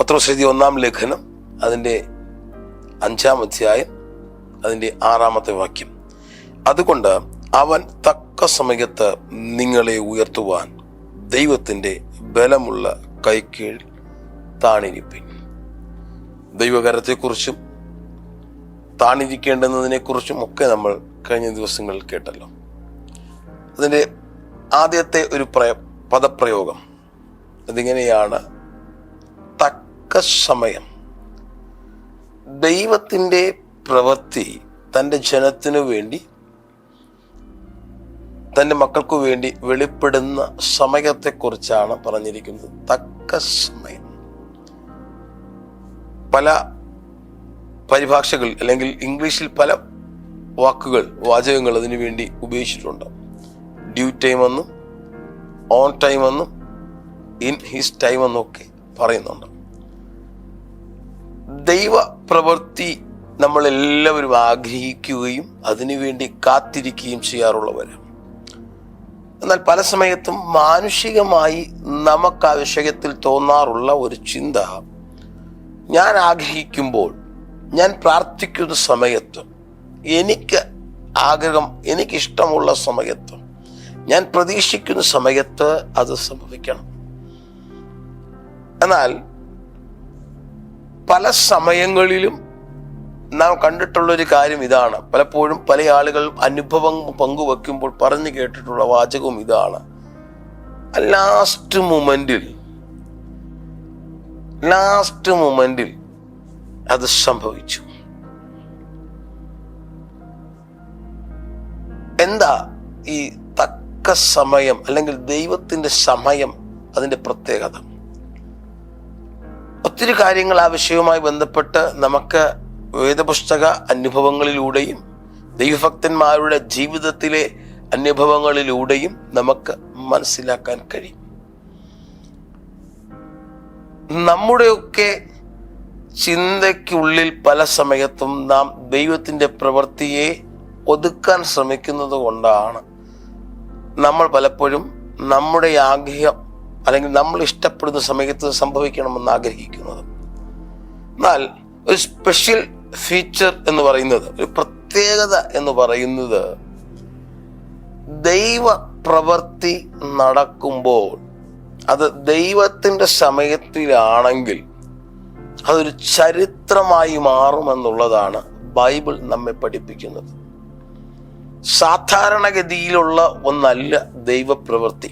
പത്രോസ് എഴുതിയ 1-ാം ലേഖനം അതിൻ്റെ 5-ാം അധ്യായം അതിൻ്റെ 6-ാമത്തെ വാക്യം. അതുകൊണ്ട് അവൻ തക്ക സമയത്ത് നിങ്ങളെ ഉയർത്തുവാൻ ദൈവത്തിൻ്റെ ബലമുള്ള കൈക്കീഴിൽ താണിരിപ്പിൻ. ദൈവകരത്തെക്കുറിച്ചും താണിരിക്കേണ്ടുന്നതിനെക്കുറിച്ചും ഒക്കെ നമ്മൾ കഴിഞ്ഞ ദിവസങ്ങളിൽ കേട്ടല്ലോ. അതിൻ്റെ ആദ്യത്തെ ഒരു പദപ്രയോഗം അതിങ്ങനെയാണ്: തക്ക സമയം. ദൈവത്തിൻ്റെ പ്രവൃത്തി തൻ്റെ ജനത്തിനു വേണ്ടി, തൻ്റെ മക്കൾക്കു വേണ്ടി വെളിപ്പെടുന്ന സമയത്തെക്കുറിച്ചാണ് പറഞ്ഞിരിക്കുന്നത്. തക്ക സമയം. പല പരിഭാഷകൾ അല്ലെങ്കിൽ ഇംഗ്ലീഷിൽ പല വാചകങ്ങൾ അതിനു വേണ്ടി ഉപയോഗിച്ചിട്ടുണ്ട്. ഡ്യൂ ടൈം എന്നും ഓൺ ടൈം എന്നും ഇൻ ഹിസ് ടൈം എന്നൊക്കെ പറയുന്നുണ്ട്. ദൈവ പ്രവൃത്തി നമ്മളെല്ലാവരും ആഗ്രഹിക്കുകയും അതിനുവേണ്ടി കാത്തിരിക്കുകയും ചെയ്യാറുള്ളവരാണ്. എന്നാൽ പല സമയത്തും മാനുഷികമായി നമുക്ക് ആ വിഷയത്തിൽ തോന്നാറുള്ള ഒരു ചിന്ത, ഞാൻ ആഗ്രഹിക്കുമ്പോൾ, ഞാൻ പ്രാർത്ഥിക്കുന്ന സമയത്ത്, എനിക്ക് ആഗ്രഹം, എനിക്കിഷ്ടമുള്ള സമയത്ത്, ഞാൻ പ്രതീക്ഷിക്കുന്ന സമയത്ത് അത് സംഭവിക്കണം. എന്നാൽ പല സമയങ്ങളിലും നാം കണ്ടിട്ടുള്ളൊരു കാര്യം ഇതാണ്. പലപ്പോഴും പല ആളുകളും അനുഭവം പങ്കുവെക്കുമ്പോൾ പറഞ്ഞു കേട്ടിട്ടുള്ള വാചകവും ഇതാണ്: ലാസ്റ്റ് മൊമെന്റിൽ അത് സംഭവിച്ചു. എന്താ ഈ തക്ക സമയം അല്ലെങ്കിൽ ദൈവത്തിന്റെ സമയം? അതിന്റെ പ്രത്യേകത ഒത്തിരി കാര്യങ്ങൾ ആ വിഷയവുമായി ബന്ധപ്പെട്ട് നമുക്ക് വേദപുസ്തക അനുഭവങ്ങളിലൂടെയും ദൈവഭക്തന്മാരുടെ ജീവിതത്തിലെ അനുഭവങ്ങളിലൂടെയും നമുക്ക് മനസ്സിലാക്കാൻ കഴിയും. നമ്മുടെയൊക്കെ ചിന്തയ്ക്കുള്ളിൽ പല സമയത്തും നാം ദൈവത്തിൻ്റെ പ്രവൃത്തിയെ ഒതുക്കാൻ ശ്രമിക്കുന്നത് കൊണ്ടാണ് നമ്മൾ പലപ്പോഴും നമ്മുടെ ആഗ്രഹം അല്ലെങ്കിൽ നമ്മൾ ഇഷ്ടപ്പെടുന്ന സമയത്ത് സംഭവിക്കണമെന്ന് ആഗ്രഹിക്കുന്നത്. എന്നാൽ ഒരു സ്പെഷ്യൽ ഫീച്ചർ എന്ന് പറയുന്നത്, ഒരു പ്രത്യേകത എന്ന് പറയുന്നത്, ദൈവ പ്രവൃത്തി നടക്കുമ്പോൾ അത് ദൈവത്തിൻ്റെ സമയത്തിലാണെങ്കിൽ അതൊരു ചരിത്രമായി മാറുമെന്നുള്ളതാണ് ബൈബിൾ നമ്മെ പഠിപ്പിക്കുന്നത്. സാധാരണഗതിയിലുള്ള ഒന്നല്ല ദൈവപ്രവൃത്തി.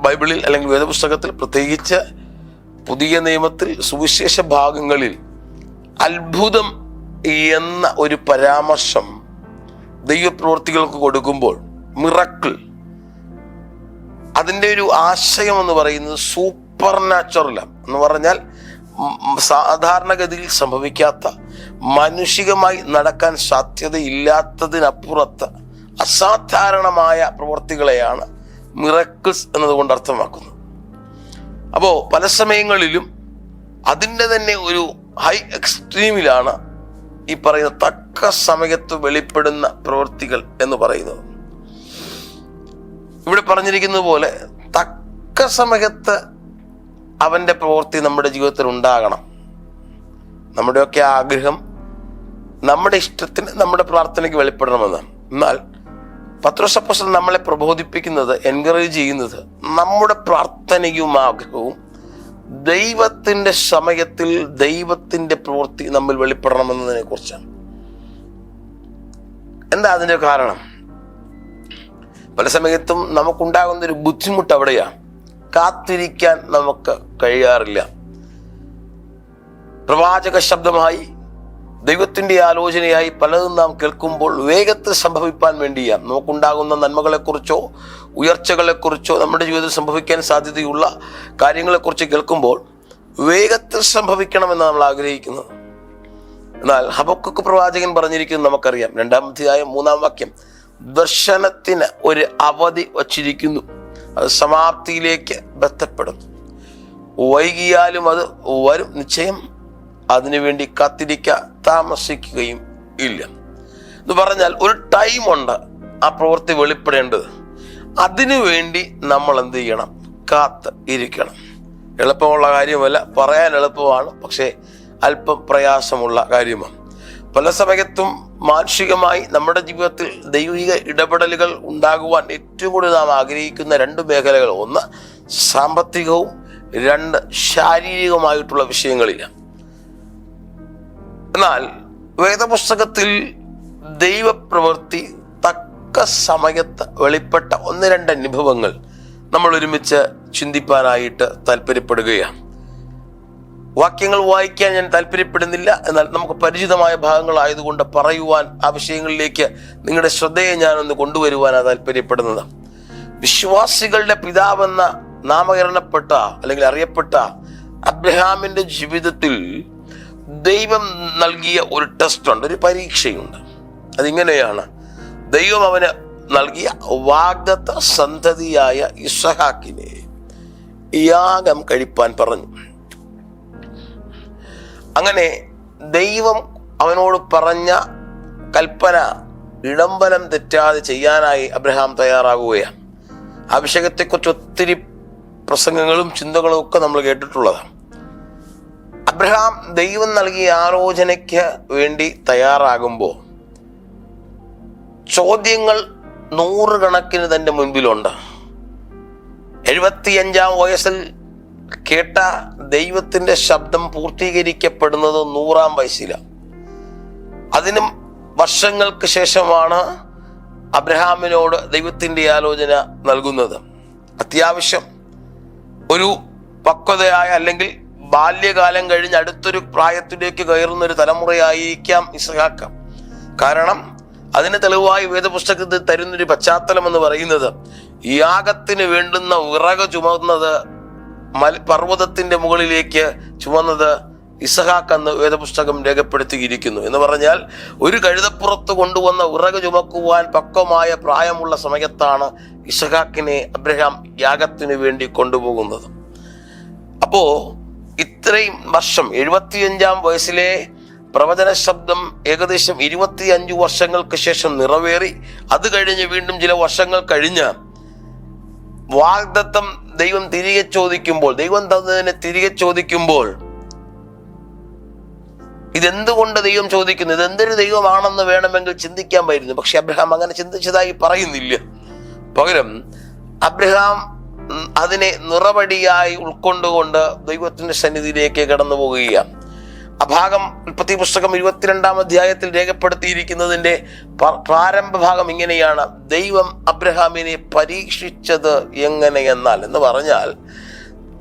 ബൈബിളിൽ അല്ലെങ്കിൽ വേദപുസ്തകത്തിൽ, പ്രത്യേകിച്ച് പുതിയ നിയമത്തിൽ സുവിശേഷ ഭാഗങ്ങളിൽ അത്ഭുതം എന്ന ഒരു പരാമർശം ദൈവപ്രവൃത്തികൾക്ക് കൊടുക്കുമ്പോൾ, മിറക്കിൾ, അതിൻ്റെ ഒരു ആശയം എന്ന് പറയുന്നത് സൂപ്പർ നാച്ചുറലാണ്. എന്ന് പറഞ്ഞാൽ സാധാരണഗതിയിൽ സംഭവിക്കാത്ത, മാനുഷികമായി നടക്കാൻ സാധ്യതയില്ലാത്തതിനപ്പുറത്ത് അസാധാരണമായ പ്രവൃത്തികളെയാണ് മിറക്കിൾസ് എന്നതുകൊണ്ട് അർത്ഥമാക്കുന്നത്. അപ്പോൾ പല സമയങ്ങളിലും അതിൻ്റെ തന്നെ ഒരു ഹൈ എക്സ്ട്രീമിലാണ് ഈ പറയുന്ന തക്ക സമയത്ത് വെളിപ്പെടുന്ന പ്രവൃത്തികൾ എന്ന് പറയുന്നത്. ഇവിടെ പറഞ്ഞിരിക്കുന്നത് പോലെ തക്ക സമയത്ത് അവൻ്റെ പ്രവൃത്തി നമ്മുടെ ജീവിതത്തിൽ ഉണ്ടാകണം. നമ്മുടെയൊക്കെ ആഗ്രഹം നമ്മുടെ ഇഷ്ടത്തിന്, നമ്മുടെ പ്രാർത്ഥനയ്ക്ക് വെളിപ്പെടണമെന്നാണ്. എന്നാൽ പത്രോസ് അപ്പോസ്തലൻ നമ്മളെ പ്രബോധിപ്പിക്കുന്നത്, എൻകറേജ് ചെയ്യുന്നത്, നമ്മുടെ പ്രാർത്ഥനയും ആഗ്രഹവും ദൈവത്തിൻ്റെ സമയത്തിൽ ദൈവത്തിൻ്റെ പ്രവൃത്തി നമ്മിൽ വെളിപ്പെടണമെന്നതിനെ കുറിച്ചാണ്. എന്താ അതിൻ്റെ കാരണം? പല സമയത്തും നമുക്കുണ്ടാകുന്നൊരു ബുദ്ധിമുട്ട് അവിടെയാണ്. കാത്തിരിക്കാൻ നമുക്ക് കഴിയാറില്ല. പ്രവാചക ശബ്ദമായി, ദൈവത്തിൻ്റെ ആലോചനയായി പലതും നാം കേൾക്കുമ്പോൾ വേഗത്തിൽ സംഭവിപ്പാൻ വേണ്ടിയാണ്. നമുക്കുണ്ടാകുന്ന നന്മകളെക്കുറിച്ചോ ഉയർച്ചകളെക്കുറിച്ചോ നമ്മുടെ ജീവിതത്തിൽ സംഭവിക്കാൻ സാധ്യതയുള്ള കാര്യങ്ങളെക്കുറിച്ച് കേൾക്കുമ്പോൾ വേഗത്തിൽ സംഭവിക്കണമെന്ന് നമ്മൾ ആഗ്രഹിക്കുന്നത്. എന്നാൽ ഹബക്കൂക്ക് പ്രവാചകൻ പറഞ്ഞിരിക്കുന്നത് നമുക്കറിയാം. 2-ാം അധ്യായം 3-ാം വാക്യം: ദർശനത്തിന് ഒരു അവധി വച്ചിരിക്കുന്നു, അത് സമാപ്തിയിലേക്ക് ബന്ധപ്പെടുന്നു. വൈകിയാലും അത് വരും, നിശ്ചയം അതിനുവേണ്ടി കാത്തിരിക്കാൻ താമസിക്കുകയും ഇല്ല എന്ന് പറഞ്ഞാൽ ഒരു ടൈമുണ്ട് ആ പ്രവൃത്തി വെളിപ്പെടേണ്ടത്. അതിനുവേണ്ടി നമ്മൾ എന്ത് ചെയ്യണം? കാത്ത് ഇരിക്കണം. എളുപ്പമുള്ള കാര്യമല്ല, പറയാൻ എളുപ്പമാണ്, പക്ഷേ അല്പം പ്രയാസമുള്ള കാര്യമാണ്. പല സമയത്തും മാനുഷികമായി നമ്മുടെ ജീവിതത്തിൽ ദൈവിക ഇടപെടലുകൾ ഉണ്ടാകുവാൻ ഏറ്റവും കൂടുതൽ നാം ആഗ്രഹിക്കുന്ന രണ്ട് മേഖലകൾ, ഒന്ന് സാമ്പത്തികവും, രണ്ട് ശാരീരികവുമായിട്ടുള്ള വിഷയങ്ങളിലാണ്. എന്നാൽ വേദപുസ്തകത്തിൽ ദൈവപ്രവൃത്തി തക്ക സമയത്ത് വെളിപ്പെട്ട ഒന്ന് രണ്ട് അനുഭവങ്ങൾ നമ്മൾ ഒരുമിച്ച് ചിന്തിപ്പാനായിട്ട് താല്പര്യപ്പെടുകയാണ്. വാക്യങ്ങൾ വായിക്കാൻ ഞാൻ താല്പര്യപ്പെടുന്നില്ല, എന്നാൽ നമുക്ക് പരിചിതമായ ഭാഗങ്ങളായതുകൊണ്ട് പറയുവാൻ ആ വിഷയങ്ങളിലേക്ക് നിങ്ങളുടെ ശ്രദ്ധയെ ഞാനൊന്ന് കൊണ്ടുവരുവാനാണ് താല്പര്യപ്പെടുന്നത്. വിശ്വാസികളുടെ പിതാവെന്ന നാമകരണപ്പെട്ട അല്ലെങ്കിൽ അറിയപ്പെട്ട അബ്രഹാമിന്റെ ജീവിതത്തിൽ ദൈവം നൽകിയ ഒരു ടെസ്റ്റ് ഉണ്ട്, ഒരു പരീക്ഷയുണ്ട്. അതിങ്ങനെയാണ്: ദൈവം അവന് നൽകിയ വാഗ്ദത്ത സന്തതിയായ ഇസഹാക്കിനെ യാഗം കഴിപ്പാൻ പറഞ്ഞു. അങ്ങനെ ദൈവം അവനോട് പറഞ്ഞ കൽപ്പന ഇടംബലം തെറ്റാതെ ചെയ്യാനായി അബ്രഹാം തയ്യാറാകുകയാണ്. അഭിഷേകത്തെക്കുറിച്ച് ഒത്തിരി പ്രസംഗങ്ങളും ചിന്തകളും ഒക്കെ നമ്മൾ കേട്ടിട്ടുള്ളതാണ്. അബ്രഹാം ദൈവം നൽകിയ ആലോചനയ്ക്ക് വേണ്ടി തയ്യാറാകുമ്പോൾ ചോദ്യങ്ങൾ നൂറുകണക്കിന് തൻ്റെ മുൻപിലുണ്ട്. 75-ാം വയസ്സിൽ കേട്ട ദൈവത്തിന്റെ ശബ്ദം പൂർത്തീകരിക്കപ്പെടുന്നത് 100-ാം വയസ്സിലാണ്. അതിനും വർഷങ്ങൾക്ക് ശേഷമാണ് അബ്രഹാമിനോട് ദൈവത്തിന്റെ ആലോചന നൽകുന്നത്. അത്യാവശ്യം ഒരു പക്വതയായ അല്ലെങ്കിൽ ബാല്യകാലം കഴിഞ്ഞ് അടുത്തൊരു പ്രായത്തിലേക്ക് കയറുന്ന ഒരു തലമുറയായിരിക്കാം ഇസ്ഹാക്ക്. കാരണം അതിന് തെളിവായി വേദപുസ്തകത്തിൽ തരുന്നൊരു പശ്ചാത്തലം എന്ന് പറയുന്നത്, യാഗത്തിന് വേണ്ടുന്ന വിറക് ചുമന്നത് പർവ്വതത്തിന്റെ മുകളിലേക്ക് ചുമന്നത് ഇസഹാക്ക് എന്ന് വേദപുസ്തകം രേഖപ്പെടുത്തിയിരിക്കുന്നു. എന്ന് പറഞ്ഞാൽ ഒരു കഴുതപ്പുറത്ത് കൊണ്ടുവന്ന വിറക് ചുമക്കുവാൻ പക്വമായ പ്രായമുള്ള സമയത്താണ് ഇസഹാക്കിനെ അബ്രഹാം യാഗത്തിന് വേണ്ടി കൊണ്ടുപോകുന്നത്. അപ്പോ ഇത്രയും വർഷം 75-ാം വയസ്സിലെ പ്രവചന ശബ്ദം ഏകദേശം 25 വർഷങ്ങൾക്ക് ശേഷം നിറവേറി. അത് കഴിഞ്ഞ് വീണ്ടും ചില വർഷങ്ങൾ കഴിഞ്ഞ് വാഗ്ദത്തം ദൈവം തിരികെ ചോദിക്കുമ്പോൾ, ദൈവം തന്നതിനെ തിരികെ ചോദിക്കുമ്പോൾ, ഇതെന്തുകൊണ്ട് ദൈവം ചോദിക്കുന്നു, ഇതെന്തൊരു ദൈവമാണെന്ന് വേണമെങ്കിൽ ചിന്തിക്കാമായിരുന്നു. പക്ഷെ അബ്രഹാം അങ്ങനെ ചിന്തിച്ചതായി പറയുന്നില്ല. പകരം അബ്രഹാം അതിനെ നിറപടിയായി ഉൾക്കൊണ്ടുകൊണ്ട് ദൈവത്തിന്റെ സന്നിധിയിലേക്ക് കടന്നു പോവുകയാണ്. ആ ഭാഗം ഉൽപ്പത്തി പുസ്തകം 22-ാം അധ്യായത്തിൽ രേഖപ്പെടുത്തിയിരിക്കുന്നതിന്റെ പ്രാരംഭ ഭാഗം ഇങ്ങനെയാണ്: ദൈവം അബ്രഹാമിനെ പരീക്ഷിച്ചത് എങ്ങനെയെന്നാൽ, എന്ന് പറഞ്ഞാൽ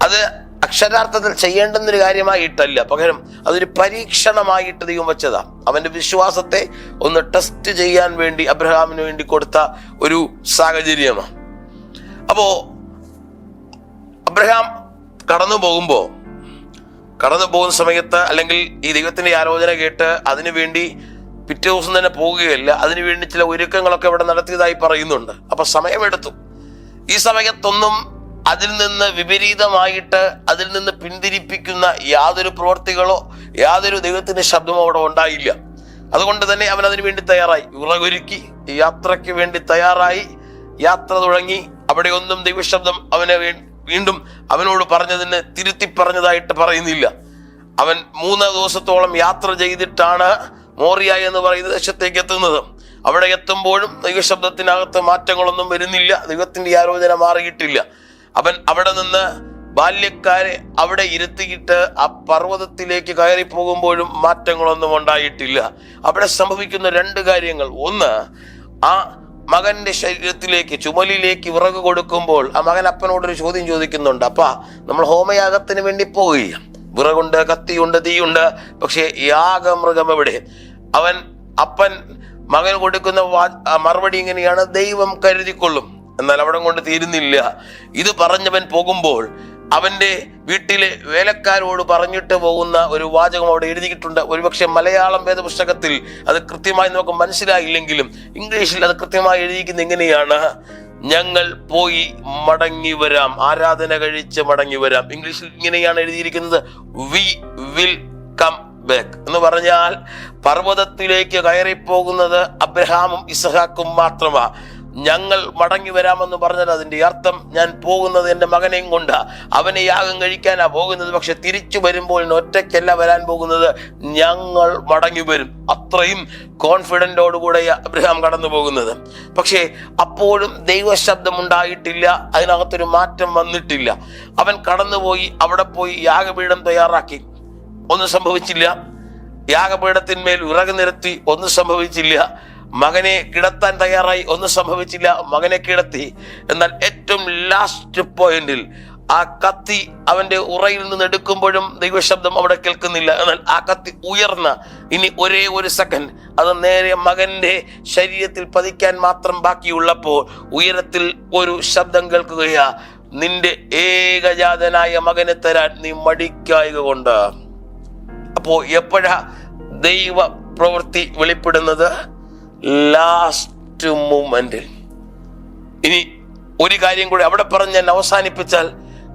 അത് അക്ഷരാർത്ഥത്തിൽ ചെയ്യേണ്ടുന്നൊരു കാര്യമായിട്ടല്ല, പകരം അതൊരു പരീക്ഷണമായിട്ട് ദൈവം വെച്ചതാ. അവന്റെ വിശ്വാസത്തെ ഒന്ന് ടെസ്റ്റ് ചെയ്യാൻ വേണ്ടി അബ്രഹാമിന് വേണ്ടി കൊടുത്ത ഒരു സാഹചര്യമാണ്. അപ്പോ അബ്രഹാം കടന്നു പോകുന്ന സമയത്ത്, അല്ലെങ്കിൽ ഈ ദൈവത്തിന്റെ ആലോചന കേട്ട് അതിനുവേണ്ടി പിറ്റേ ദിവസം തന്നെ പോവുകയല്ല, അതിനുവേണ്ടി ചില ഒരുക്കങ്ങളൊക്കെ ഇവിടെ നടത്തിയതായി പറയുന്നുണ്ട്. അപ്പൊ സമയമെടുത്തു. ഈ സമയത്തൊന്നും അതിൽ നിന്ന് വിപരീതമായിട്ട് അതിൽ നിന്ന് പിന്തിരിപ്പിക്കുന്ന യാതൊരു പ്രവർത്തികളോ യാതൊരു ദൈവത്തിന്റെ ശബ്ദമോ അവിടെ ഉണ്ടായില്ല. അതുകൊണ്ട് തന്നെ അവൻ അതിനു വേണ്ടി തയ്യാറായി, വിറകൊരുക്കി യാത്രയ്ക്ക് വേണ്ടി തയ്യാറായി. യാത്ര തുടങ്ങി. അവിടെ ഒന്നും ദൈവശബ്ദം അവനെ വീണ്ടും അവനോട് പറഞ്ഞതിന് തിരുത്തി പറഞ്ഞതായിട്ട് പറയുന്നില്ല. അവൻ 3 ദിവസത്തോളം യാത്ര ചെയ്തിട്ടാണ് മോറിയ എന്ന് പറയുന്ന ദേശത്തേക്ക് എത്തുന്നത്. അവിടെ എത്തുമ്പോഴും ദൈവശബ്ദത്തിനകത്ത് മാറ്റങ്ങളൊന്നും വരുന്നില്ല. ദൈവത്തിന്റെ ആലോചന മാറിയിട്ടില്ല. അവൻ അവിടെ നിന്ന് ബാല്യക്കാരെ അവിടെ ഇരുത്തിയിട്ട് ആ പർവ്വതത്തിലേക്ക് കയറി പോകുമ്പോഴും മാറ്റങ്ങളൊന്നും ഉണ്ടായിട്ടില്ല. അവിടെ സംഭവിക്കുന്ന 2 കാര്യങ്ങൾ. ഒന്ന്, ആ മകന്റെ ശരീരത്തിലേക്ക്, ചുമലിലേക്ക് വിറക് കൊടുക്കുമ്പോൾ ആ മകൻ അപ്പനോടൊരു ചോദ്യം ചോദിക്കുന്നുണ്ട്: അപ്പാ, നമ്മൾ ഹോമയാഗത്തിന് വേണ്ടി പോവുകയാണ്, വിറകുണ്ട്, കത്തിയുണ്ട്, തീയുണ്ട്, പക്ഷെ യാഗമൃഗം എവിടെ? അപ്പൻ മകൻ കൊടുക്കുന്ന മറുപടി ഇങ്ങനെയാണ്: ദൈവം കരുതിക്കൊള്ളും. എന്നാൽ അവിടെ കൊണ്ട് തീരുന്നില്ല. ഇത് പറഞ്ഞവൻ പോകുമ്പോൾ അവന്റെ വീട്ടിലെ വേലക്കാരോട് പറഞ്ഞിട്ട് പോകുന്ന ഒരു വാചകം അവിടെ എഴുതിയിട്ടുണ്ട്. ഒരുപക്ഷെ മലയാളം വേദപുസ്തകത്തിൽ അത് കൃത്യമായി നമുക്ക് മനസ്സിലായില്ലെങ്കിലും ഇംഗ്ലീഷിൽ അത് കൃത്യമായി എഴുതിയിരിക്കുന്നത് എങ്ങനെയാണ്: ഞങ്ങൾ പോയി മടങ്ങി വരാം, ആരാധന കഴിച്ച് മടങ്ങി വരാം. ഇംഗ്ലീഷിൽ ഇങ്ങനെയാണ് എഴുതിയിരിക്കുന്നത്: വി വിൽ കം ബാക്ക്. എന്ന് പറഞ്ഞാൽ പർവ്വതത്തിലേക്ക് കയറിപ്പോകുന്നത് അബ്രഹാമും ഇസഹാക്കും മാത്രമാ. ഞങ്ങൾ മടങ്ങി വരാമെന്ന് പറഞ്ഞത് അതിന്റെ അർത്ഥം ഞാൻ പോകുന്നത് എൻ്റെ മകനെയും കൊണ്ട്, അവനെ യാഗം കഴിക്കാനാ പോകുന്നത്. പക്ഷെ തിരിച്ചു വരുമ്പോൾ ഒറ്റയ്ക്കല്ല വരാൻ പോകുന്നത്, ഞങ്ങൾ മടങ്ങി വരും. അത്രയും കോൺഫിഡൻറ്റോടുകൂടെ അബ്രഹാം കടന്നു പോകുന്നത്. പക്ഷേ അപ്പോഴും ദൈവശബ്ദം ഉണ്ടായിട്ടില്ല, അതിനകത്തൊരു മാറ്റം വന്നിട്ടില്ല. അവൻ കടന്നുപോയി, അവിടെ പോയി യാഗപീഠം തയ്യാറാക്കി, ഒന്നും സംഭവിച്ചില്ല. യാഗപീഠത്തിന്മേൽ വിറക് നിരത്തി, ഒന്നും സംഭവിച്ചില്ല. മകനെ കിടത്താൻ തയ്യാറായി, ഒന്നും സംഭവിച്ചില്ല. മകനെ കിടത്തി. എന്നാൽ ഏറ്റവും ലാസ്റ്റ് പോയിന്റിൽ ആ കത്തി അവന്റെ ഉറയിൽ നിന്ന് എടുക്കുമ്പോഴും ദൈവശബ്ദം അവിടെ കേൾക്കുന്നില്ല. എന്നാൽ ആ കത്തി ഉയർന്ന ഇനി ഒരേ ഒരു സെക്കൻഡ് അത് നേരെ മകന്റെ ശരീരത്തിൽ പതിക്കാൻ മാത്രം ബാക്കിയുള്ളപ്പോൾ ഉയരത്തിൽ ഒരു ശബ്ദം കേൾക്കുകയാ, നിന്റെ ഏകജാതനായ മകനെ തരാൻ നീ മടിക്കായക കൊണ്ട്. അപ്പോ എപ്പോഴാ ദൈവ പ്രവൃത്തി വെളിപ്പെടുന്നത്? ലാസ്റ്റ് മൂമെന്റിൽ. ഇനി ഒരു കാര്യം കൂടെ അവിടെ പറഞ്ഞ് ഞാൻ അവസാനിപ്പിച്ചാൽ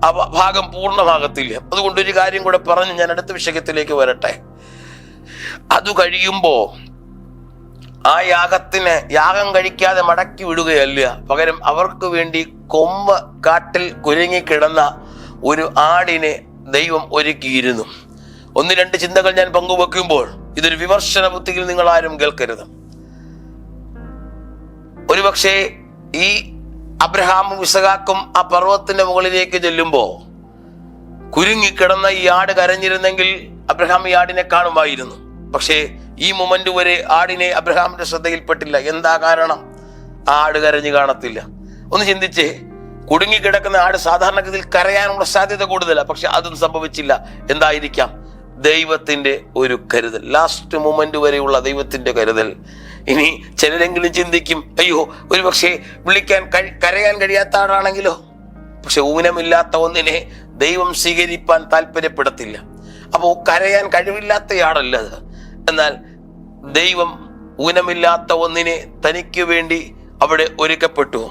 ആ ഭാഗം പൂർണ്ണമാകത്തില്ല. അതുകൊണ്ട് ഒരു കാര്യം കൂടെ പറഞ്ഞ് ഞാൻ അടുത്ത വിഷയത്തിലേക്ക് വരട്ടെ. അത് കഴിയുമ്പോ ആ യാഗം കഴിക്കാതെ മടക്കി വിടുകയല്ല, പകരം അവർക്ക് വേണ്ടി കൊമ്പ് കാട്ടിൽ കുരുങ്ങിക്കിടന്ന ഒരു ആടിനെ ദൈവം ഒരുക്കിയിരുന്നു. 1-2 ചിന്തകൾ ഞാൻ പങ്കുവെക്കുമ്പോൾ ഇതൊരു വിമർശന ബുദ്ധിയിൽ നിങ്ങൾ ആരും കേൾക്കരുത്. ഒരുപക്ഷെ ഈ അബ്രഹാമും ഇസഹാക്കും ആ പർവ്വതത്തിന്റെ മുകളിലേക്ക് ചെല്ലുമ്പോ കുരുങ്ങിക്കിടന്ന ഈ ആട് കരഞ്ഞിരുന്നെങ്കിൽ അബ്രഹാം ഈ ആടിനെ കാണുമായിരുന്നു. പക്ഷേ ഈ മൊമെന്റ് വരെ ആടിനെ അബ്രഹാമിന്റെ ശ്രദ്ധയിൽപ്പെട്ടില്ല. എന്താ കാരണം? ആട് കരഞ്ഞു കാണത്തില്ല. ഒന്ന് ചിന്തിച്ചേ, കുടുങ്ങിക്കിടക്കുന്ന ആട് സാധാരണഗതിയിൽ കരയാനുള്ള സാധ്യത കൂടുതലാണ്. പക്ഷെ അതും സംഭവിച്ചില്ല. എന്തായിരിക്കാം? ദൈവത്തിന്റെ ഒരു കരുതൽ. ലാസ്റ്റ് മൊമെന്റ് വരെയുള്ള ദൈവത്തിന്റെ കരുതൽ. ഇനി ചിലരെങ്കിലും ചിന്തിക്കും, അയ്യോ ഒരുപക്ഷെ കരയാൻ കഴിയാത്ത ആളാണെങ്കിലോ? പക്ഷെ ഊനമില്ലാത്ത ഒന്നിനെ ദൈവം സ്വീകരിപ്പാൻ താല്പര്യപ്പെടത്തില്ല. അപ്പോൾ കരയാൻ കഴിവില്ലാത്തയാളല്ല അത്. എന്നാൽ ദൈവം ഊനമില്ലാത്ത ഒന്നിനെ തനിക്ക് വേണ്ടി അവിടെ ഒരുക്കപ്പെട്ടു.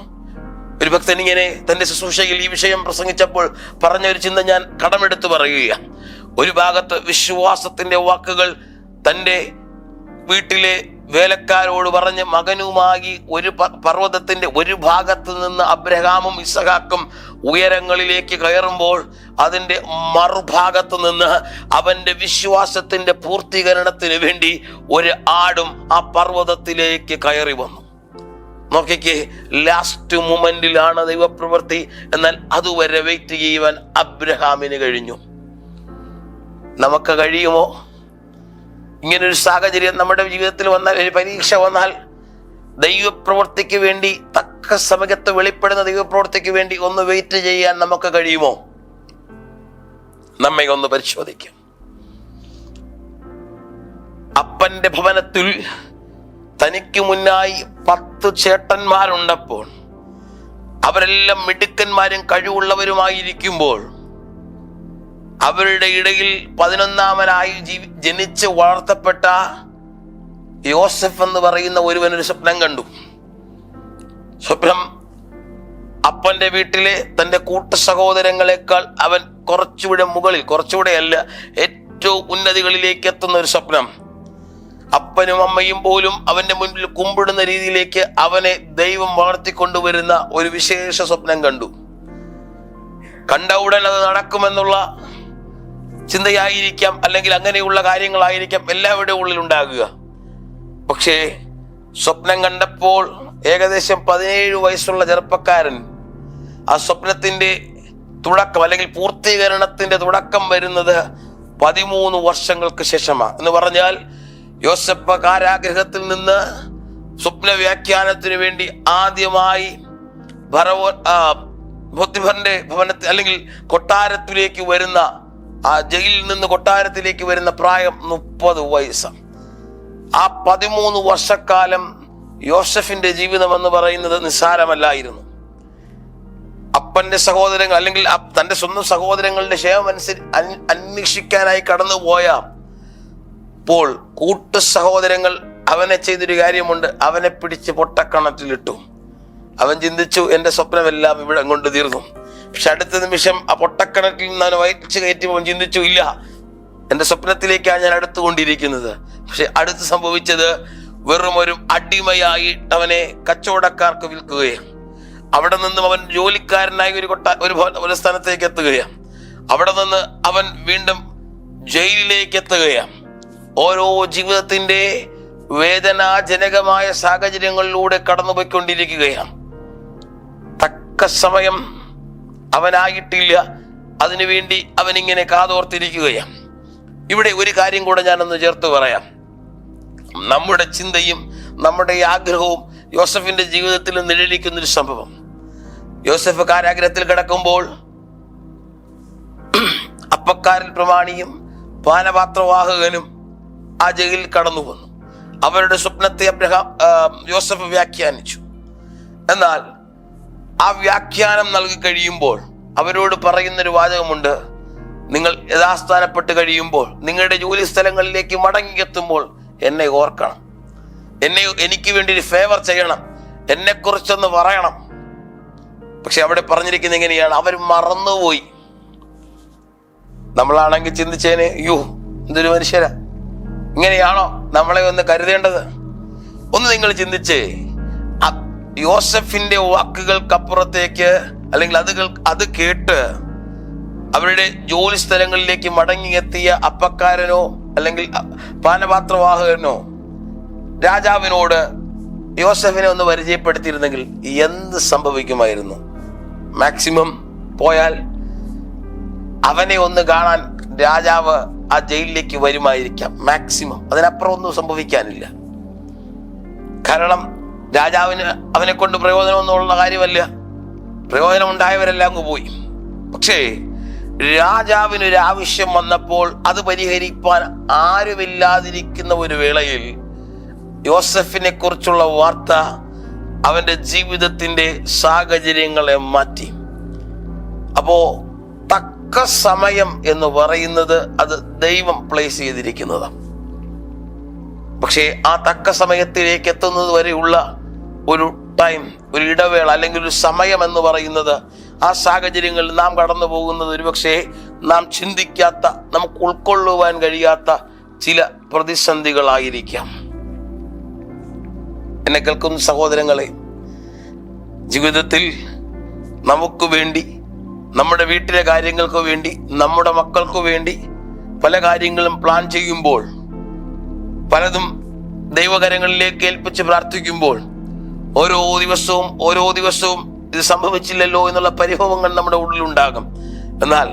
ഒരു ഭക്തൻ ഇങ്ങനെ തന്റെ ശുശ്രൂഷയിൽ ഈ വിഷയം പ്രസംഗിച്ചപ്പോൾ പറഞ്ഞ ഒരു ചിന്ത ഞാൻ കടമെടുത്ത് പറയുകയാണ്. ഒരു ഭാഗത്ത് വിശ്വാസത്തിന്റെ വാക്കുകൾ തൻ്റെ വീട്ടിലെ വേലക്കാരോട് പറഞ്ഞ് മകനുമായി ഒരു പർവ്വതത്തിന്റെ ഒരു ഭാഗത്ത് നിന്ന് അബ്രഹാമും ഇസഹാക്കും ഉയരങ്ങളിലേക്ക് കയറുമ്പോൾ അതിൻ്റെ മറുഭാഗത്ത് നിന്ന് അവന്റെ വിശ്വാസത്തിന്റെ പൂർത്തീകരണത്തിന് വേണ്ടി ഒരു ആടും ആ പർവ്വതത്തിലേക്ക് കയറി വന്നു. നോക്കിക്കേ, ലാസ്റ്റ് മൊമെന്റിലാണ് ദൈവപ്രവൃത്തി. എന്നാൽ അതുവരെ വെയിറ്റ് ചെയ്യുവാൻ അബ്രഹാമിന് കഴിഞ്ഞു. നമുക്ക് കഴിയുമോ? ഇങ്ങനൊരു സാഹചര്യം നമ്മുടെ ജീവിതത്തിൽ വന്നാൽ, ഒരു പരീക്ഷ വന്നാൽ, ദൈവപ്രവൃത്തിക്ക് വേണ്ടി തക്ക സമയത്ത് വെളിപ്പെടുന്ന ദൈവപ്രവൃത്തിക്ക് വേണ്ടി ഒന്ന് വെയിറ്റ് ചെയ്യാൻ നമുക്ക് കഴിയുമോ? നമ്മെ ഒന്ന് പരിശോധിക്കാം. അപ്പന്റെ ഭവനത്തിൽ തനിക്ക് മുന്നായി 10 ചേട്ടന്മാരുണ്ടപ്പോൾ അവരെല്ലാം മിടുക്കന്മാരും കഴിവുള്ളവരുമായിരിക്കുമ്പോൾ അവരുടെ ഇടയിൽ 11ാമനായി ജനിച്ച് വളർത്തപ്പെട്ട യോസഫ് എന്ന് പറയുന്ന ഒരുവനൊരു സ്വപ്നം കണ്ടു. സ്വപ്നം അപ്പന്റെ വീട്ടിലെ തന്റെ കൂട്ടു സഹോദരങ്ങളെക്കാൾ അവൻ കുറച്ചുകൂടെ അല്ല, ഏറ്റവും ഉന്നതികളിലേക്ക് എത്തുന്ന ഒരു സ്വപ്നം. അപ്പനും അമ്മയും പോലും അവന്റെ മുൻപിൽ കുമ്പിടുന്ന രീതിയിലേക്ക് അവനെ ദൈവം വളർത്തിക്കൊണ്ടുവരുന്ന ഒരു വിശേഷ സ്വപ്നം കണ്ടു. കണ്ട ഉടൻ അത് നടക്കുമെന്നുള്ള ചിന്തയായിരിക്കാം, അല്ലെങ്കിൽ അങ്ങനെയുള്ള കാര്യങ്ങളായിരിക്കാം എല്ലാവരുടെയും ഉള്ളിൽ ഉണ്ടാകുക. പക്ഷേ സ്വപ്നം കണ്ടപ്പോൾ ഏകദേശം 17 വയസ്സുള്ള ചെറുപ്പക്കാരൻ ആ സ്വപ്നത്തിന്റെ തുടക്കം അല്ലെങ്കിൽ പൂർത്തീകരണത്തിന്റെ തുടക്കം വരുന്നത് 13 വർഷങ്ങൾക്ക് ശേഷമാണ്. എന്ന് പറഞ്ഞാൽ യോസേഫ് കാരാഗൃഹത്തിൽ നിന്ന് സ്വപ്ന വ്യാഖ്യാനത്തിന് വേണ്ടി ആദ്യമായി പോത്തിഫറിന്റെ ഭവനത്തിൽ അല്ലെങ്കിൽ കൊട്ടാരത്തിലേക്ക് വരുന്ന, ആ ജയിലിൽ നിന്ന് കൊട്ടാരത്തിലേക്ക് വരുന്ന പ്രായം 30 വയസ്സ്. ആ 13 വർഷക്കാലം യോസഫിന്റെ ജീവിതം എന്ന് പറയുന്നത് നിസ്സാരമല്ലായിരുന്നു. അപ്പന്റെ സഹോദരങ്ങൾ അല്ലെങ്കിൽ തന്റെ സ്വന്തം സഹോദരങ്ങളുടെ ക്ഷേമം അന്വേഷിക്കാനായി കടന്നുപോയ അപ്പോൾ കൂട്ടു സഹോദരങ്ങൾ അവനെ ചെയ്തൊരു കാര്യമുണ്ട്. അവനെ പിടിച്ച് പൊട്ടക്കണത്തിലിട്ടു. അവൻ ചിന്തിച്ചു, എന്റെ സ്വപ്നമെല്ലാം ഇവിടെ കൊണ്ട് തീർന്നു. പക്ഷെ അടുത്ത നിമിഷം ആ പൊട്ടക്കണറ്റിൽ നിന്ന് അവനെ വയറ്റിച്ച് കയറ്റിയപ്പോൾ ചിന്തിച്ചു, ഇല്ല, എന്റെ സ്വപ്നത്തിലേക്കാണ് ഞാൻ അടുത്തുകൊണ്ടിരിക്കുന്നത്. പക്ഷെ അടുത്ത് സംഭവിച്ചത് വെറും ഒരു അടിമയായിട്ട് അവനെ കച്ചവടക്കാർക്ക് വിൽക്കുകയാണ്. അവിടെ നിന്നും അവൻ ജോലിക്കാരനായി ഒരു സ്ഥലത്തേക്ക് എത്തുകയാണ്. അവിടെ നിന്ന് അവൻ വീണ്ടും ജയിലിലേക്ക് എത്തുകയാണ്. ഓരോ ജീവിതത്തിന്റെ വേദനാജനകമായ സാഹചര്യങ്ങളിലൂടെ കടന്നുപോയിക്കൊണ്ടിരിക്കുകയാണ്. തക്ക സമയം അവനായിട്ടില്ല, അതിനുവേണ്ടി അവനിങ്ങനെ കാതോർത്തിരിക്കുകയാണ്. ഇവിടെ ഒരു കാര്യം കൂടെ ഞാനൊന്ന് ചേർത്ത് പറയാം. നമ്മുടെ ചിന്തയും നമ്മുടെ ആഗ്രഹവും യോസഫിന്റെ ജീവിതത്തിൽ നിഴലിക്കുന്നൊരു സംഭവം. യോസഫ് കാരാഗ്രഹത്തിൽ കിടക്കുമ്പോൾ അപ്പക്കാരൻ പ്രമാണിയും പാനപാത്രവാഹകനും ആ ജയിലിൽ കടന്നു വന്നു. അവരുടെ സ്വപ്നത്തെ യോസഫ് വ്യാഖ്യാനിച്ചു. എന്നാൽ ആ വ്യാഖ്യാനം നൽകി കഴിയുമ്പോൾ അവരോട് പറയുന്നൊരു വാചകമുണ്ട്: നിങ്ങൾ യഥാസ്ഥാനപ്പെട്ട് കഴിയുമ്പോൾ, നിങ്ങളുടെ ജോലി സ്ഥലങ്ങളിലേക്ക് മടങ്ങിയെത്തുമ്പോൾ എന്നെ ഓർക്കണം, എനിക്ക് വേണ്ടി ഒരു ഫേവർ ചെയ്യണം, എന്നെക്കുറിച്ചൊന്ന് പറയണം. പക്ഷെ അവിടെ പറഞ്ഞിരിക്കുന്നത് എങ്ങനെയാണ്? അവർ മറന്നുപോയി. നമ്മളാണെങ്കിൽ ചിന്തിച്ചേനെ, അയ്യോ എന്തൊരു മനുഷ്യരാ, ഇങ്ങനെയാണോ നമ്മളെ ഒന്ന് കരുതേണ്ടത്? ഒന്ന് നിങ്ങൾ ചിന്തിച്ചേ. യോസഫിന്റെ വാക്കുകൾക്കപ്പുറത്തേക്ക്, അല്ലെങ്കിൽ അത് കേട്ട് അവരുടെ ജോലി സ്ഥലങ്ങളിലേക്ക് മടങ്ങിയെത്തിയ അപ്പക്കാരനോ അല്ലെങ്കിൽ പാനപാത്രവാഹകനോ രാജാവിനോട് യോസഫിനെ ഒന്ന് പരിചയപ്പെടുത്തിയിരുന്നെങ്കിൽ എന്ത് സംഭവിക്കുമായിരുന്നു? മാക്സിമം പോയാൽ അവനെ ഒന്ന് കാണാൻ രാജാവ് ആ ജയിലിലേക്ക് വരുമായിരിക്കാം. മാക്സിമം, അതിനപ്പുറം ഒന്നും സംഭവിക്കാനില്ല. കാരണം രാജാവിന് അവനെ കൊണ്ട് പ്രയോജനമൊന്നുള്ള കാര്യമല്ല. പ്രയോജനം ഉണ്ടായവരെല്ലാം അങ്ങ് പോയി. പക്ഷേ രാജാവിനൊരു ആവശ്യം വന്നപ്പോൾ അത് പരിഹരിക്കാൻ ആരുമില്ലാതിരിക്കുന്ന ഒരു വേളയിൽ യോസഫിനെ കുറിച്ചുള്ള വാർത്ത അവന്റെ ജീവിതത്തിന്റെ സാഹചര്യങ്ങളെ മാറ്റി. അപ്പോ തക്ക സമയം എന്ന് പറയുന്നത് അത് ദൈവം പ്ലേസ് ചെയ്തിരിക്കുന്നതാണ്. പക്ഷേ ആ തക്ക സമയത്തിലേക്ക് എത്തുന്നത് വരെയുള്ള ഒരു ടൈം, ഒരു ഇടവേള അല്ലെങ്കിൽ ഒരു സമയം എന്ന് പറയുന്നത്, ആ സാഹചര്യങ്ങളിൽ നാം കടന്നു പോകുന്നത് ഒരുപക്ഷെ നാം ചിന്തിക്കാത്ത, നമുക്ക് ഉൾക്കൊള്ളുവാൻ കഴിയാത്ത ചില പ്രതിസന്ധികളായിരിക്കാം. എന്നെ കേൾക്കുന്ന സഹോദരങ്ങളെ, ജീവിതത്തിൽ നമുക്ക് വേണ്ടി, നമ്മുടെ വീട്ടിലെ കാര്യങ്ങൾക്ക് വേണ്ടി, നമ്മുടെ മക്കൾക്ക് വേണ്ടി പല കാര്യങ്ങളും പ്ലാൻ ചെയ്യുമ്പോൾ, പലതും ദൈവകരങ്ങളിലേക്ക് ഏൽപ്പിച്ച് പ്രാർത്ഥിക്കുമ്പോൾ ഓരോ ദിവസവും ഇത് സംഭവിച്ചില്ലല്ലോ എന്നുള്ള പരിഭവങ്ങൾ നമ്മുടെ ഉള്ളിലുണ്ടാകും. എന്നാൽ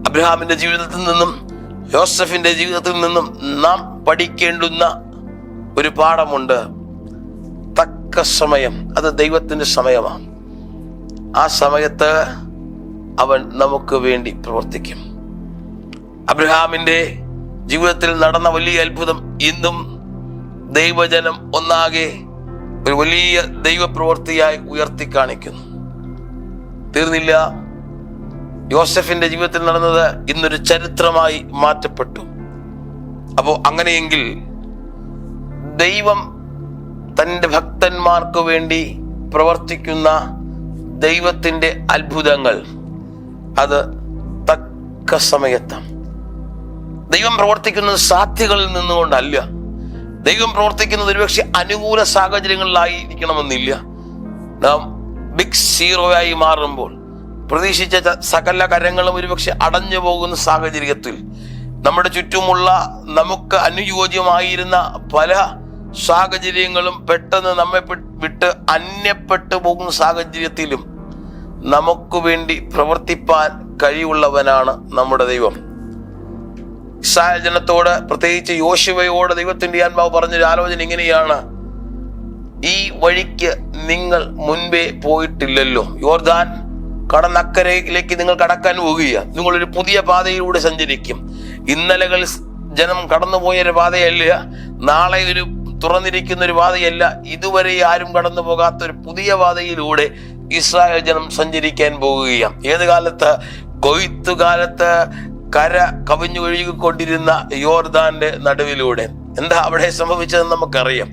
അബ്രഹാമിന്റെ ജീവിതത്തിൽ നിന്നും യോസഫിന്റെ ജീവിതത്തിൽ നിന്നും നാം പഠിക്കേണ്ടുന്ന ഒരു പാഠമുണ്ട്. തക്ക സമയം, അത് ദൈവത്തിന്റെ സമയമാണ്. ആ സമയത്ത് അവൻ നമുക്ക് വേണ്ടി പ്രവർത്തിക്കും. അബ്രഹാമിന്റെ ജീവിതത്തിൽ നടന്ന വലിയ അത്ഭുതം ഇന്നും ദൈവജനം ഒന്നാകെ ഒരു വലിയ ദൈവപ്രവൃത്തിയായി ഉയർത്തി കാണിക്കുന്നു. തീർന്നില്ല, യോസഫിന്റെ ജീവിതത്തിൽ നടന്നത് ഇന്നൊരു ചരിത്രമായി മാറ്റപ്പെട്ടു. അപ്പോ അങ്ങനെയെങ്കിൽ ദൈവം തൻ്റെ ഭക്തന്മാർക്ക് വേണ്ടി പ്രവർത്തിക്കുന്ന ദൈവത്തിന്റെ അത്ഭുതങ്ങൾ അത് തക്ക സമയത്താണ്. ദൈവം പ്രവർത്തിക്കുന്നത് സാധ്യതകളിൽ നിന്നുകൊണ്ടല്ല. ദൈവം പ്രവർത്തിക്കുന്നത് ഒരുപക്ഷെ അനുകൂല സാഹചര്യങ്ങളിലായിരിക്കണമെന്നില്ല. നാം ബിഗ് സീറോയായി മാറുമ്പോൾ, പ്രതീക്ഷിച്ച സകല കരങ്ങളും ഒരുപക്ഷെ അടഞ്ഞു പോകുന്ന സാഹചര്യത്തിൽ, നമ്മുടെ ചുറ്റുമുള്ള നമുക്ക് അനുയോജ്യമായിരുന്ന പല സാഹചര്യങ്ങളും പെട്ടെന്ന് നമ്മെ വിട്ട് അന്യപ്പെട്ടു പോകുന്ന സാഹചര്യത്തിലും നമുക്ക് വേണ്ടി പ്രവർത്തിപ്പാൻ കഴിവുള്ളവനാണ് നമ്മുടെ ദൈവം. ഇസ്രായേൽ ജനത്തോട്, പ്രത്യേകിച്ച് യോശുവയോട് ദൈവത്തിന്റെ ആത്മാവ് പറഞ്ഞൊരു ആലോചന ഇങ്ങനെയാണ്: ഈ വഴിക്ക് നിങ്ങൾ മുൻപേ പോയിട്ടില്ലല്ലോ. യോർദാൻ കടന്നക്കരയിലേക്ക് നിങ്ങൾ കടക്കാൻ പോകുക. നിങ്ങളൊരു പുതിയ പാതയിലൂടെ സഞ്ചരിക്കും. ഇന്നലകൾ ജനം കടന്നുപോയൊരു പാതയല്ല, നാളെ ഒരു തുറന്നിരിക്കുന്ന ഒരു പാതയല്ല, ഇതുവരെ ആരും കടന്നു പോകാത്ത ഒരു പുതിയ പാതയിലൂടെ ഇസ്രായേൽ ജനം സഞ്ചരിക്കാൻ പോകുകയാണ്. ഏത് കാലത്ത്? കൊയ്ത്തുകാലത്ത് കര കവിഞ്ഞു ഒഴുകിക്കൊണ്ടിരുന്ന യോർദാന്റെ നടുവിലൂടെ. എന്താ അവിടെ സംഭവിച്ചതെന്ന് നമുക്കറിയാം.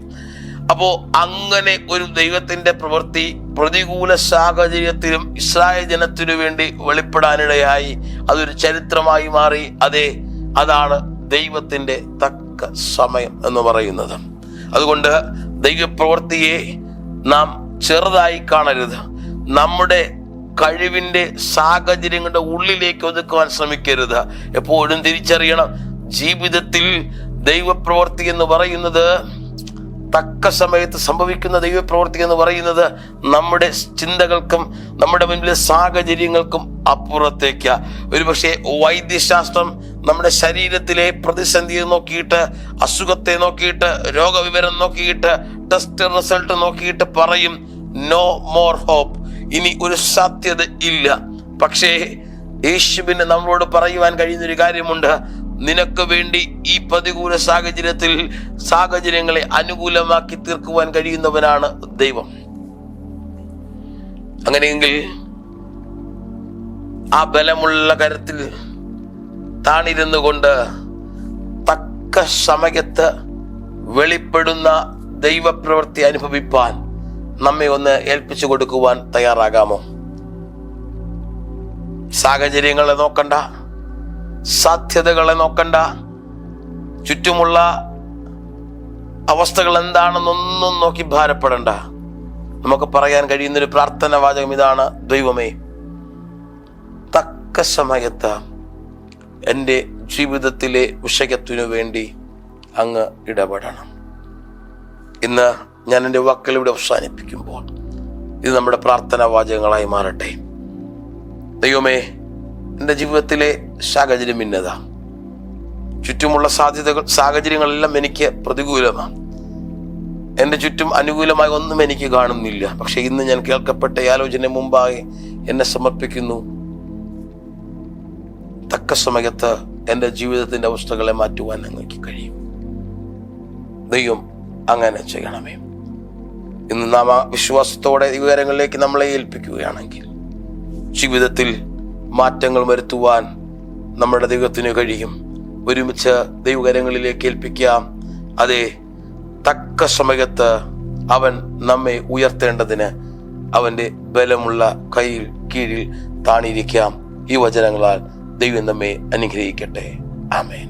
അപ്പോ അങ്ങനെ ഒരു ദൈവത്തിന്റെ പ്രവൃത്തി പ്രതികൂല സാഹചര്യത്തിലും ഇസ്രായേൽ ജനത്തിനു വേണ്ടി വെളിപ്പെടാനിടയായി. അതൊരു ചരിത്രമായി മാറി. അതാണ് ദൈവത്തിന്റെ തക്ക സമയം എന്ന് പറയുന്നത്. അതുകൊണ്ട് ദൈവപ്രവൃത്തിയെ നാം ചെറുതായി കാണരുത്. നമ്മുടെ കഴിവിന്റെ സാഹചര്യങ്ങളുടെ ഉള്ളിലേക്ക് ഒതുക്കുവാൻ ശ്രമിക്കരുത്. എപ്പോഴും തിരിച്ചറിയണം, ജീവിതത്തിൽ ദൈവപ്രവൃത്തി എന്ന് പറയുന്നത്, തക്ക സമയത്ത് സംഭവിക്കുന്ന ദൈവപ്രവൃത്തി എന്ന് പറയുന്നത് നമ്മുടെ ചിന്തകൾക്കും നമ്മുടെ മുൻപിലെ സാഹചര്യങ്ങൾക്കും അപ്പുറത്തേക്കാ. ഒരുപക്ഷെ വൈദ്യശാസ്ത്രം നമ്മുടെ ശരീരത്തിലെ പ്രതിസന്ധിയെ നോക്കിയിട്ട്, അസുഖത്തെ നോക്കിയിട്ട്, രോഗവിവരം നോക്കിയിട്ട്, ടെസ്റ്റ് റിസൾട്ട് നോക്കിയിട്ട് പറയും നോ മോർ ഹോപ്പ്, ഇനി ഒരു സാധ്യത ഇല്ല. പക്ഷേ യേശുവിന് നമ്മളോട് പറയുവാൻ കഴിയുന്നൊരു കാര്യമുണ്ട്, നിനക്ക് വേണ്ടി ഈ പ്രതികൂല സാഹചര്യങ്ങളെ അനുകൂലമാക്കി തീർക്കുവാൻ കഴിയുന്നവനാണ് ദൈവം. അങ്ങനെയെങ്കിൽ ആ ബലമുള്ള കരത്തിൽ താണിരുന്നു കൊണ്ട് തക്ക സമയത്ത് വെളിപ്പെടുന്ന ദൈവപ്രവൃത്തി അനുഭവിപ്പാൻ നമ്മെ ഒന്ന് ഏൽപ്പിച്ചു കൊടുക്കുവാൻ തയ്യാറാകാമോ? സാഹചര്യങ്ങളെ നോക്കണ്ട, സാധ്യതകളെ നോക്കണ്ട, ചുറ്റുമുള്ള അവസ്ഥകൾ എന്താണെന്നൊന്നും നോക്കി ഭാരപ്പെടണ്ട. നമുക്ക് പറയാൻ കഴിയുന്നൊരു പ്രാർത്ഥന വാചകം ഇതാണ്: ദൈവമേ, തക്ക സമയത്ത് എൻ്റെ ജീവിതത്തിലെ വിഷയത്തിനു വേണ്ടി അങ്ങ് ഇടപെടണം. ഇന്ന് ഞാൻ എൻ്റെ വാക്കുകൾ ഇവിടെ അവസാനിപ്പിക്കുമ്പോൾ ഇത് നമ്മുടെ പ്രാർത്ഥനാ വാചകങ്ങളായി മാറട്ടെ. ദൈവമേ, എൻ്റെ ജീവിതത്തിലെ സാഹചര്യം ഇന്നതാ, ചുറ്റുമുള്ള സാഹചര്യങ്ങളെല്ലാം എനിക്ക് പ്രതികൂലമാണ്, എൻ്റെ ചുറ്റും അനുകൂലമായി ഒന്നും എനിക്ക് കാണുന്നില്ല. പക്ഷെ ഇന്ന് ഞാൻ കേൾക്കപ്പെട്ട ആലോചന മുമ്പായി എന്നെ സമർപ്പിക്കുന്നു. തക്ക സമയത്ത് എൻ്റെ ജീവിതത്തിൻ്റെ അവസ്ഥകളെ മാറ്റുവാൻ നിങ്ങൾക്ക് കഴിയും. ദൈവം അങ്ങനെ ചെയ്യണമേ. ഇന്ന് നാം ആ വിശ്വാസത്തോടെ ഈ കാര്യങ്ങളിലേക്ക് നമ്മളെ ഏൽപ്പിക്കുകയാണെങ്കിൽ ജീവിതത്തിൽ മാറ്റങ്ങൾ വരുത്തുവാൻ നമ്മുടെ ദൈവത്തിന് കഴിയും. ഒരുമിച്ച് ദൈവകരങ്ങളിലേക്ക് ഏൽപ്പിക്കാം. അതെ, തക്ക സമയത്ത് അവൻ നമ്മെ ഉയർത്തേണ്ടതിന് അവൻ്റെ ബലമുള്ള കയ്യിൽ കീഴിൽ താണിരിക്കാം. ഈ വചനങ്ങളാൽ ദൈവം നമ്മെ അനുഗ്രഹിക്കട്ടെ. ആമേൻ.